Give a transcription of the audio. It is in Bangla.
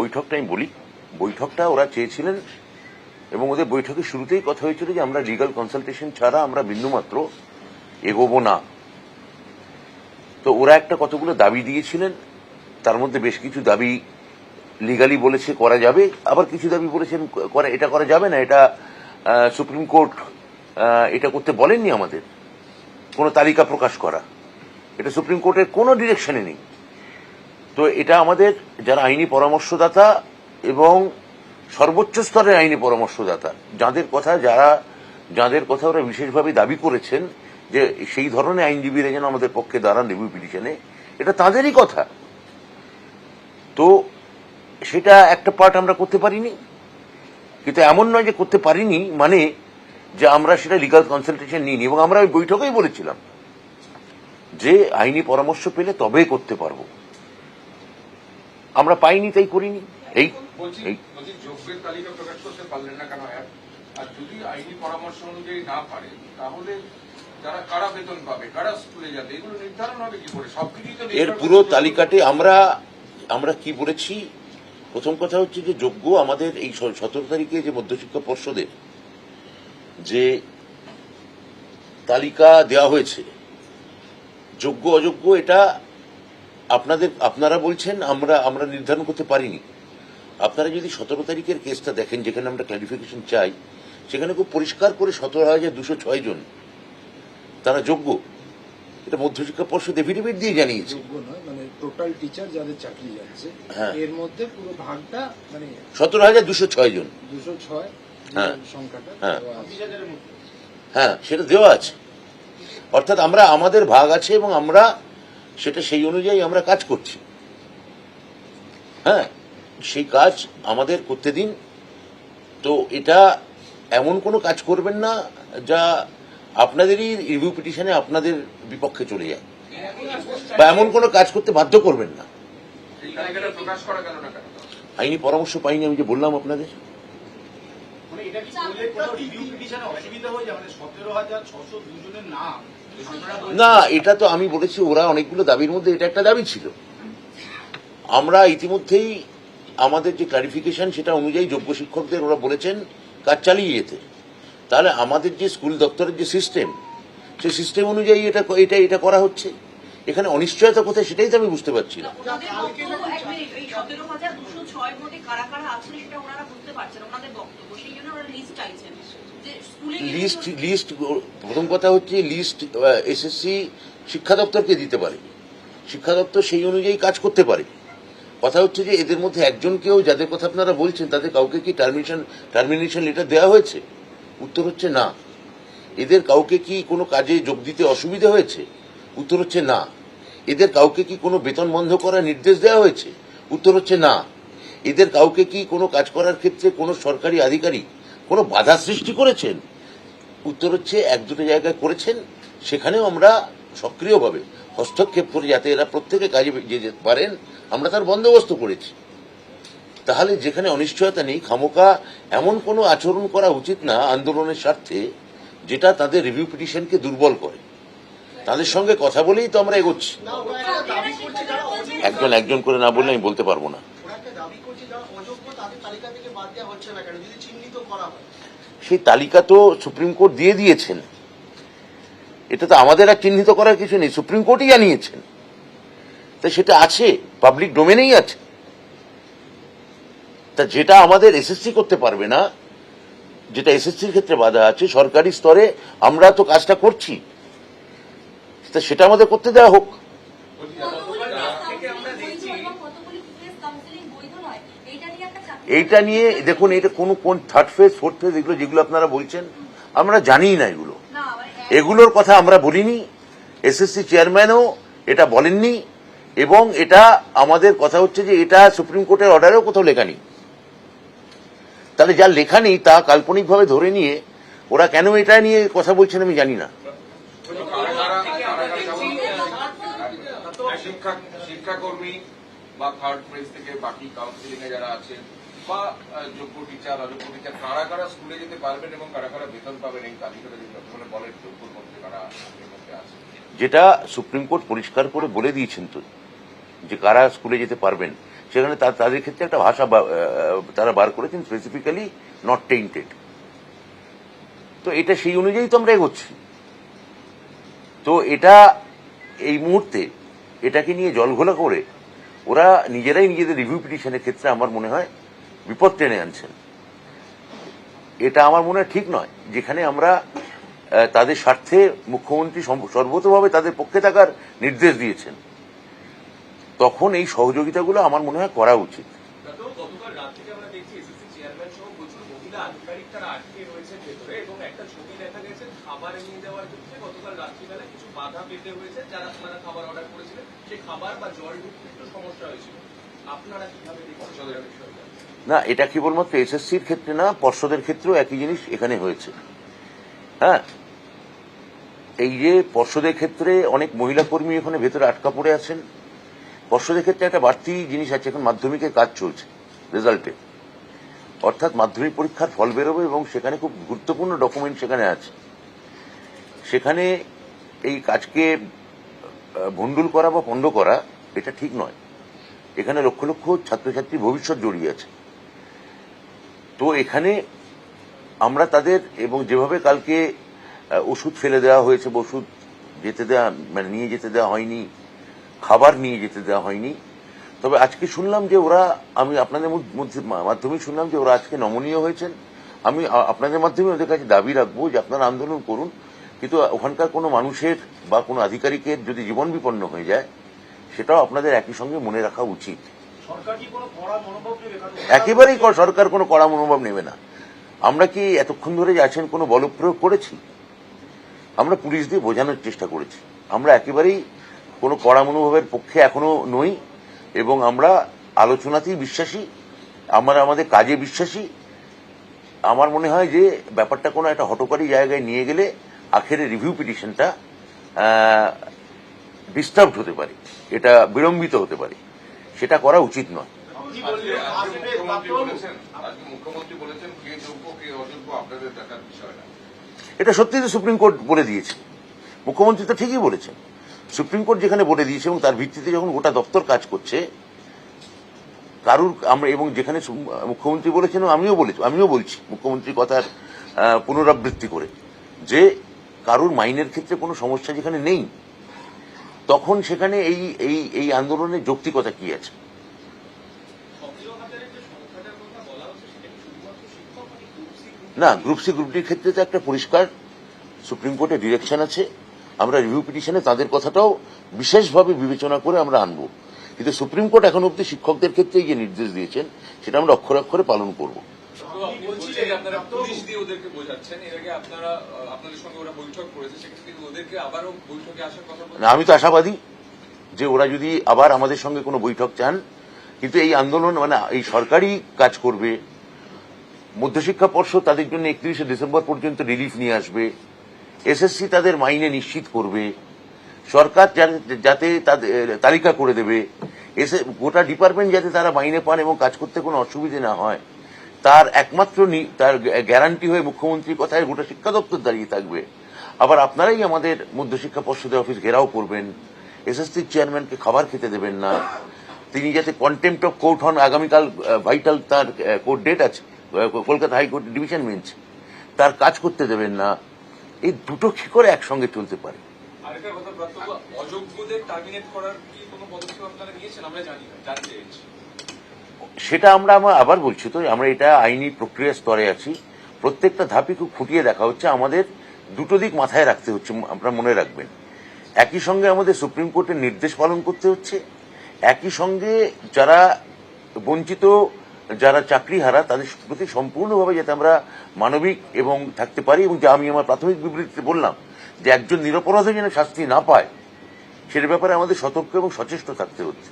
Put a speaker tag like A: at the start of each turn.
A: বৈঠকটা আমি বলি, বৈঠকটা ওরা চেয়েছিলেন এবং ওদের বৈঠকের শুরুতেই কথা হয়েছিল যে আমরা লিগাল কনসালটেশন ছাড়া আমরা বিন্দুমাত্র এগোবো না। তো ওরা একটা কতগুলো দাবি দিয়েছিলেন, তার মধ্যে বেশ কিছু দাবি লিগালি বলেছে করা যাবে, আবার কিছু দাবি বলেছেন এটা করা যাবে না, এটা সুপ্রিম কোর্ট এটা করতে বলেননি আমাদের, কোনো তালিকা প্রকাশ করা, এটা সুপ্রিম কোর্টের কোনো ডিরেকশনে নেই। তো এটা আমাদের যারা আইনি পরামর্শদাতা এবং সর্বোচ্চ স্তরের আইনি পরামর্শদাতা যাদের কথা ওরা বিশেষভাবে দাবি করেছেন যে সেই ধরনের আইনজীবীরা যেন আমাদের পক্ষে দাঁড়ান রিভিউ পিটিশনে, এটা তাদেরই কথা। তো সেটা একটা পার্ট আমরা করতে পারিনি, কিন্তু এমন নয় যে করতে পারিনি মানে যে আমরা সেটা লিগাল কনসালটেশন নিইনি। এবং আমরা ওই বৈঠকেই বলেছিলাম যে আইনি পরামর্শ পেলে তবে করতে পারবো, আমরা পাইনি তাই করিনি। এই
B: যোগ্যের তালিকা প্রকাশ করতে পারলেন না কেন? আর যদি আইনি পরামর্শ অনুযায়ী না পারে তাহলে যারা কারা বেতন পাবে, কারা স্কুলে যাবে, এগুলো নির্ধারণ হবে কি করে? সবকিছুই তো
A: এর পুরো তালিকাতে আমরা কি বলেছি, প্রথম কথা হচ্ছে যে যোগ্য আমাদের এই 17 তারিখে যে মধ্যশিক্ষা পর্ষদের যে তালিকা দেওয়া হয়েছে, যোগ্য অযোগ্য এটা আপনারা বলছেন আমরা নির্ধারণ করতে পারিনি। আপনারা যদি 17 তারিখের কেসটা দেখেন, যেখানে আমরা ক্লারিফিকেশন চাই, সেখানে খুব পরিষ্কার করে 17,206 জন তারা যোগ্য, এটা মধ্যশিক্ষা পর্ষদ এফিডেভিট দিয়ে জানিয়েছে।
C: যোগ্য নয় মানে টোটাল টিচার যাদের চাকরি যাচ্ছে এর মধ্যে পুরো ভাগটা মানে
A: 17,206 জন,
C: 206 সংখ্যাটা।
A: হ্যাঁ সেটা দেওয়া আছে, অর্থাৎ আমাদের ভাগ আছে এবং আমরা সেটা সেই অনুযায়ী আমরা কাজ করছি। হ্যাঁ, সেই কাজ আমাদের করতে দিন। তো এটা এমন কোনো কাজ করবেন না যা আপনাদেরই রিভিউ পিটিশনে আপনাদের বিপক্ষে চলে যায়, বা এমন কোনো কাজ করতে বাধ্য করবেন না। আইনি পরামর্শ পাইনি, আমি যে বললাম আপনাদের। না, এটা তো আমি বলেছি, ওরা অনেকগুলো দাবির মধ্যে এটা একটা দাবি ছিল। আমরা ইতিমধ্যেই আমাদের যে ক্লারিফিকেশন সেটা অনুযায়ী যোগ্য শিক্ষকদের ওরা বলেছেন কাজ চালিয়ে যেতে। তাহলে আমাদের যে স্কুল দপ্তরের যে সিস্টেম, সেই সিস্টেম অনুযায়ী এটা করা হচ্ছে। এখানে অনিশ্চয়তা কোথায় সেটাই তো আমি বুঝতে পারছি না। লিস্ট প্রথম কথা হচ্ছে লিস্ট এসএসসি শিক্ষা দপ্তরকে দিতে পারে, শিক্ষা দপ্তর সেই অনুযায়ী কাজ করতে পারে। কথা হচ্ছে যে এদের মধ্যে একজনকেও, যাদের কথা আপনারা বলছেন, তাদের কাউকে কি টার্মিনেশন লেটার দেওয়া হয়েছে? উত্তর হচ্ছে না। এদের কাউকে কি কোনো কাজে যোগ দিতে অসুবিধা হয়েছে? উত্তর হচ্ছে না। এদের কাউকে কি কোনো বেতন বন্ধ করার নির্দেশ দেওয়া হয়েছে? উত্তর হচ্ছে না। এদের কাউকে কি কোনো কাজ করার ক্ষেত্রে কোনো সরকারি আধিকারিক কোনো বাধা সৃষ্টি করেছেন? উত্তর হচ্ছে এক দুটো জায়গায় করেছেন, সেখানেও আমরা সক্রিয়ভাবে হস্তক্ষেপ করে যাতে এরা প্রত্যেকে কাজে যেতে পারেন আমরা তার বন্দোবস্ত করেছি। তাহলে যেখানে অনিশ্চয়তা নেই, খামোকা এমন কোনো আচরণ করা উচিত না আন্দোলনের স্বার্থে যেটা তাদের রিভিউ পিটিশনকে দুর্বল করে। তাদের সঙ্গে কথা বলেই তো আমরা এগোচ্ছি। একজন করে না বললে আমি বলতে পারবো না। সেই তালিকা তো সুপ্রিম কোর্ট দিয়ে দিয়েছেন, এটা তো আমাদের আর চিহ্নিত করার কিছু নেই, সুপ্রিম কোর্টই জানিয়েছেন। তা সেটা আছে, পাবলিক ডোমেনেই আছে। তা যেটা আমাদের এসএসসি করতে পারবে না, যেটা এসএসসির ক্ষেত্রে বাধা আছে, সরকারি স্তরে আমরা তো কাজটা করছি, তা সেটা আমাদের করতে দেওয়া হোক। এইটা নিয়ে দেখুন, এটা কোন থার্ড ফেজ, ফোর্থ ফেজ, এগুলো যেগুলো আপনারা বলছেন আমরা জানি না, এগুলোর কথা আমরা বলিনি, এসএসসি চেয়ারম্যানও এটা বলেননি, এবং এটা আমাদের কথা হচ্ছে যে এটা সুপ্রিম কোর্টের অর্ডারেও কোথাও লেখা নেই। তাহলে যা লেখা নেই তা কাল্পনিকভাবে ধরে নিয়ে ওরা কেন এটা নিয়ে কথা বলছেন আমি জানি না।
B: শিক্ষাকর্মী বা থার্ড ফেজ থেকে বাকি কাউন্সিলিং এ যারা আছেন বা যোগ্য টিচার, অযোগ্য টিচার, কারা কারা স্কুলে যেতে পারবেন এবং কারা কারা বেতন পাবেন, এই তালিকাটা যদি আপনারা বলেন যোগ্যর মধ্যে কারা আছে।
A: যেটা সুপ্রিম কোর্ট পরিষ্কার করে বলে দিয়েছেন তো যে কারা স্কুলে যেতে পারবেন, সেখানে তাদের ক্ষেত্রে একটা ভাষা তারা বার করেছেন, স্পেসিফিক্যালি নট টেইন্টেড। তো এটা সেই অনুযায়ী তো আমরা এগোচ্ছি। তো এটা এই মুহূর্তে এটাকে নিয়ে জলঘোলা করে ওরা নিজেরাই নিজেদের রিভিউ পিটিশনের ক্ষেত্রে আমার মনে হয় বিপদ টেনে আনছেন। এটা আমার মনে হয় ঠিক নয়, যেখানে আমরা তাদের স্বার্থে মুখ্যমন্ত্রী সর্বতভাবে তাদের পক্ষে থাকার নির্দেশ দিয়েছেন, তখন এই সহযোগিতাগুলো আমার মনে হয় করা উচিত।
D: গতকাল রাত থেকে আমরা দেখছি এসএসসি চেয়ারম্যান সহ প্রচুর মহিলা আধিকারিক তারা আটকে রয়েছেন ভেতরে, এবং একটা ছবি দেখা গেছে খাবার নিয়ে যাওয়ার ক্ষেত্রে গতকাল রাত্রিবেলা কিছু বাধা পেতে হয়েছে। যারা তারা খাবার অর্ডার করেছিলেন সেই খাবার বা জল ঢুকতে একটু সমস্যা হয়েছিল। আপনারা কিভাবে দেখছেন বিষয়টা?
A: না, এটা কেবলমাত্র এসএসসির ক্ষেত্রে না, পর্ষদের ক্ষেত্রেও একই জিনিস এখানে হয়েছে। হ্যাঁ, এই যে পর্ষদের ক্ষেত্রে অনেক মহিলা কর্মী এখানে ভেতরে আটকা পড়ে আছেন। পর্ষদের ক্ষেত্রে একটা বাড়তি জিনিস আছে, এখন মাধ্যমিকের কাজ চলছে রেজাল্টে, অর্থাৎ মাধ্যমিক পরীক্ষার ফল বেরোবে এবং সেখানে খুব গুরুত্বপূর্ণ ডকুমেন্ট সেখানে আছে। সেখানে এই কাজকে ভণ্ডুল করা বা পণ্ড করা এটা ঠিক নয়। এখানে লক্ষ লক্ষ ছাত্রছাত্রীর ভবিষ্যৎ জড়িয়ে আছে। তো এখানে আমরা তাদের, এবং যেভাবে কালকে ওষুধ ফেলে দেওয়া হয়েছে, ওষুধ যেতে দেওয়া মানে নিয়ে যেতে দেওয়া হয়নি, খাবার নিয়ে যেতে দেওয়া হয়নি। তবে আজকে শুনলাম যে ওরা, আমি আপনাদের মাধ্যমে শুনলাম যে ওরা আজকে নমনীয় হয়েছেন। আমি আপনাদের মাধ্যমে ওদের কাছে দাবি রাখবো যে আপনারা আন্দোলন করুন, কিন্তু ওখানকার কোনো মানুষের বা কোনো আধিকারিকের যদি জীবন বিপন্ন হয়ে যায় সেটাও আপনাদের একই সঙ্গে মনে রাখা উচিত। একেবারেই সরকার কোনো কড়া মনোভাব নেবে না। আমরা কি এতক্ষণ ধরে যে আছেন কোনো বলপ্রয়োগ করেছি? আমরা পুলিশ দিয়ে বোঝানোর চেষ্টা করেছি। আমরা একেবারেই কোনো কড়া মনোভাবের পক্ষে এখনো নই, এবং আমরা আলোচনাতেই বিশ্বাসী, আমরা আমাদের কাজে বিশ্বাসী। আমার মনে হয় যে ব্যাপারটা কোনো একটা হঠকারী জায়গায় নিয়ে গেলে আখেরে রিভিউ পিটিশনটা ডিস্টার্বড হতে পারে, এটা বিলম্বিত হতে পারে, সেটা করা উচিত নয়।
B: মুখ্যমন্ত্রী বলেছেন কে যোগ্য কে অযোগ্য আপনাদের দেখার বিষয় না।
A: এটা সত্যি তো সুপ্রিম কোর্ট বলে দিয়েছে। মুখ্যমন্ত্রী তো ঠিকই বলেছেন। সুপ্রিম কোর্ট যেখানে বলে দিয়েছে এবং তার ভিত্তিতে যখন গোটা দপ্তর কাজ করছে, কারুর আমরা, এবং যেখানে মুখ্যমন্ত্রী বলেছেন, আমিও বলছি মুখ্যমন্ত্রীর কথার পুনরাবৃত্তি করে, যে কারুর মাইনের ক্ষেত্রে কোনো সমস্যা যেখানে নেই, তখন সেখানে এই আন্দোলনের যৌক্তিকতা কি আছে? না, গ্রুপ সি গ্রুপ ডির ক্ষেত্রে তো একটা পরিষ্কার সুপ্রিম কোর্টের ডিরেকশন আছে। আমরা রিভিউ পিটিশনে তাদের কথাটাও বিশেষভাবে বিবেচনা করে আমরা আনবো, কিন্তু সুপ্রিম কোর্ট এখন অব্দি শিক্ষকদের ক্ষেত্রে যে নির্দেশ দিয়েছেন সেটা আমরা অক্ষরে অক্ষরে পালন করব।
D: আপনারা পুলিশ দিয়ে ওদেরকে বোঝাচ্ছেন, এর আগে আপনাদের সঙ্গে ওরা বৈঠক করেছে, সেক্ষেত্রে ওদেরকে আবারও বৈঠকে আসার কথা বলছেন?
A: আমি তো আশাবাদী যে ওরা যদি আবার আমাদের সঙ্গে কোনো বৈঠক চান, কিন্তু এই আন্দোলন মানে এই সরকারি কাজ করবে, মধ্যশিক্ষা পর্ষদ তাদের জন্য 31শে ডিসেম্বর পর্যন্ত রিলিফ নিয়ে আসবে, এসএসসি তাদের মাইনে নিশ্চিত করবে, সরকার যাতে তাদের তালিকা করে দেবে, গোটা ডিপার্টমেন্ট যাতে তারা মাইনে পান এবং কাজ করতে কোনো অসুবিধে না হয়, তার একমাত্র তার গ্যারান্টি হয়ে মুখ্যমন্ত্রীর কথায় গোটা শিক্ষা দপ্তর দাঁড়িয়ে থাকবে। আবার আপনারাই আমাদের মধ্যশিক্ষা পর্ষদের অফিস ঘেরাও করবেন, এসএসসির চেয়ারম্যানকে খাবার খেতে দেবেন না, তিনি যাতে কন্টেম্পট অফ কোর্ট হন। আগামীকাল ভাইটাল তার কোর্ট ডেট আছে কলকাতা হাইকোর্ট ডিভিশন বেঞ্চ, তার কাজ করতে দেবেন না। এই দুটো কি করে একসঙ্গে চলতে পারে?
D: আরেকটা কথা, অযোগ্যদের টার্মিনেট করার কি কোনো পদক্ষেপ আপনারা নিয়েছেন? আমরা জানি না, জানতে চাইছি।
A: সেটা আমরা আবার বলছি তো, আমরা এটা আইনি প্রক্রিয়া স্তরে আছি। প্রত্যেকটা ধাপই খুব খুঁটিয়ে দেখা হচ্ছে। আমাদের দুটো দিক মাথায় রাখতে হচ্ছে, আপনারা মনে রাখবেন। একই সঙ্গে আমাদের সুপ্রিম কোর্টের নির্দেশ পালন করতে হচ্ছে, একই সঙ্গে যারা বঞ্চিত, যারা চাকরিহারা, তাদের প্রতি সম্পূর্ণভাবে যাতে আমরা মানবিক এবং থাকতে পারি, এবং যা আমি আমার প্রাথমিক বিবৃতিতে বললাম যে একজন নিরপরাধ যেন শাস্তি না পায়, সেটার ব্যাপারে আমাদের সতর্ক এবং সচেষ্ট থাকতে হচ্ছে।